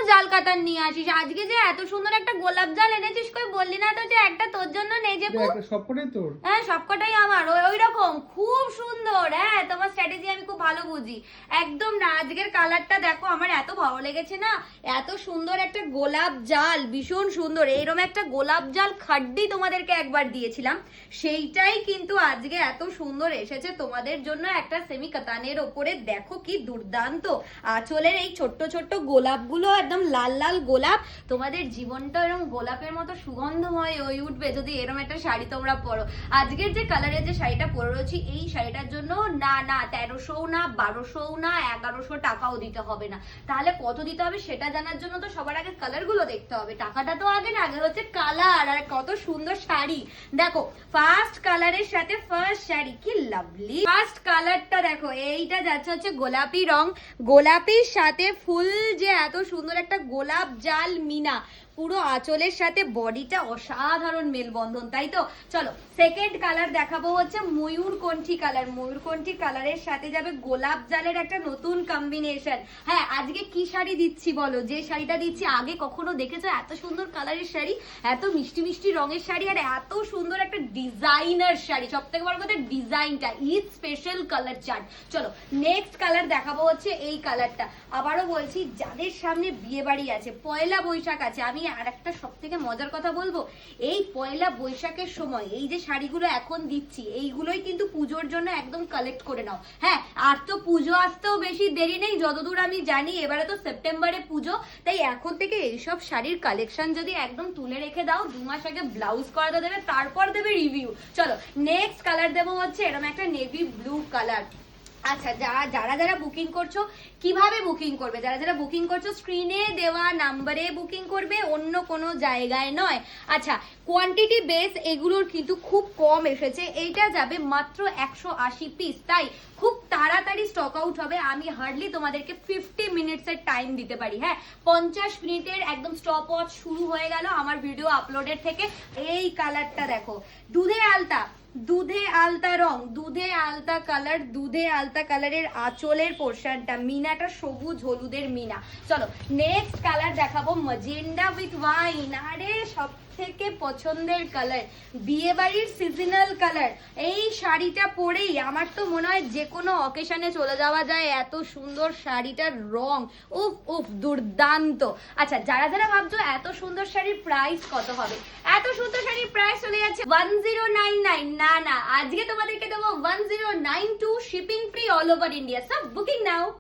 জাল কাতার নিয়ে আসিস। আজকে যে এত সুন্দর একটা গোলাপ জাল এনেছিস, কই বললি না তো যে একটা তোর জন্য নেই যে? সবকটাই তোর? হ্যাঁ সবকটাই আমার। ওই রকম খুব সুন্দর। হ্যাঁ তোমার স্ট্র্যাটেজি আমি খুব ভালো বুঝি। একদম না, আজকের কালারটা দেখো আমার এত ভালো লেগেছে না। এত সুন্দর একটা গোলাপ জাল, ভীষণ সুন্দর। এইরকম একটা গোলাপ জাল খাড্ডি তোমাদেরকে একবার দিয়েছিলাম, সেইটাই কিন্তু আজকে এত সুন্দর এসেছে তোমাদের জন্য একটা সেমি কাতানের ওপরে। দেখো কি দুর্দান্ত আঁচলের এই ছোট্ট ছোট্ট গোলাপগুলো, একদম লাল লাল গোলাপ। তোমাদের জীবনটা এরকম গোলাপের মতো সুগন্ধময় হয়ে উঠবে যদি এরকম একটা শাড়ি তোমরা পরো। আজকের যে কালারের যে শাড়িটা পরে রয়েছি, এই শাড়িটার জন্য না 1300 না 1200 না 1100 টাকাও দিতে হবে না। তাহলে কত দিতে হবে সেটা জানার জন্য তো সবার আগে কালার গুলো দেখতে হবে। টাকাটা তো আগে না, আগে হচ্ছে কালার। আর কত সুন্দর শাড়ি দেখো, ফার্স্ট কালারের সাথে ফার্স্ট শাড়ি, কি লাভলি। ফার্স্ট কালারটা দেখো, এইটা যাচ্ছে হচ্ছে গোলাপি রং, গোলাপির সাথে ফুল যে এত সুন্দর একটা গোলাপ জাল মিনা, পুরো আঁচলের সাথে বডিটা অসাধারণ মেলবন্ধন, তাই তো? চলো সেকেন্ড কালার দেখাবো হচ্ছে ময়ূরকণ্ঠী কালার। ময়ূরকণ্ঠী কালারের সাথে যাবে গোলাপ জালের একটা নতুন কম্বিনেশন। হ্যাঁ আজকে কি শাড়ি দিচ্ছি বলো? যে শাড়িটা দিচ্ছি আগে কখনো দেখেছো এত সুন্দর কালারের শাড়ি, এত মিষ্টি মিষ্টি রঙের শাড়ি, আর এত সুন্দর একটা ডিজাইনার শাড়ি। সব থেকে বড় কথা ডিজাইনটা, ঈদ স্পেশাল কালার চার্ট। চলো নেক্সট কালার দেখাবো হচ্ছে এই কালারটা। আবারও বলছি, যাদের সামনে বিয়ে বাড়ি আছে, পয়লা বৈশাখ আছে, আমি আর একটা সব থেকে মজার কথা বলবো, এই পয়লা বৈশাখের সময় এই যে শাড়িগুলো এখন দিচ্ছি, এইগুলোই কিন্তু পুজোর জন্য একদম কালেক্ট করে নাও। হ্যাঁ আর তো পুজো আসতেও বেশি দেরি নেই, যতদূর আমি জানি এবারে তো সেপ্টেম্বরে পুজো, তাই এখন থেকে এইসব শাড়ির কালেকশন যদি একদম তুলে রেখে দাও, 2 মাস আগে ব্লাউজ করাতে দেবে, তারপর দেবে রিভিউ। চলো নেক্সট কালার দেবো হচ্ছে এরকম একটা নেভি ব্লু কালার। আচ্ছা যারা যারা বুকিং করছো, কিভাবে বুকিং করবে? যারা বুকিং করছো স্ক্রিনে দেওয়া নাম্বারে বুকিং করবে, অন্য কোনো জায়গায় নয়। আচ্ছা কোয়ান্টিটি বেস এগুলোর কিন্তু খুব কম এসেছে, এইটা যাবে মাত্র 180 পিস, তাই খুব তাড়াতাড়ি স্টক আউট হবে। আমি হার্ডলি তোমাদেরকে 50 মিনিটসের টাইম দিতে পারি। হ্যাঁ 50 মিনিটের একদম স্টপ ওয়াচ শুরু হয়ে গেল আমার ভিডিও আপলোডের থেকে। এই কালারটা দেখো, দুধে আলতা, দুধে আলতা রং, দুধে আলতা কালার, দুধে আলতা কালারের আঁচলের পোর্শনটা, মিনাটা সবুজ হলুদের মিনা। চলো নেক্সট কালার দেখাবো ম্যাজেন্ডা উইথ ওয়াইন। আরে সব থেকে পছন্দের কালার, বিয়ে বাড়ির সিজনাল কালার। এই শাড়িটা পরেই আমার তো মনে হয় যে কোনো অকেশনে চলে যাওয়া যায়, এত সুন্দর শাড়িটার রং, উফ উফ দুর্দান্ত। আচ্ছা যারা যারা ভাবছো এত সুন্দর শাড়ির প্রাইস কত হবে, এত সুন্দর শাড়ির প্রাইস চলে যাচ্ছে 1099। না আজকে তোমাদেরকে দেবো 1092, shipping free all over India. সব বুকিং নাও।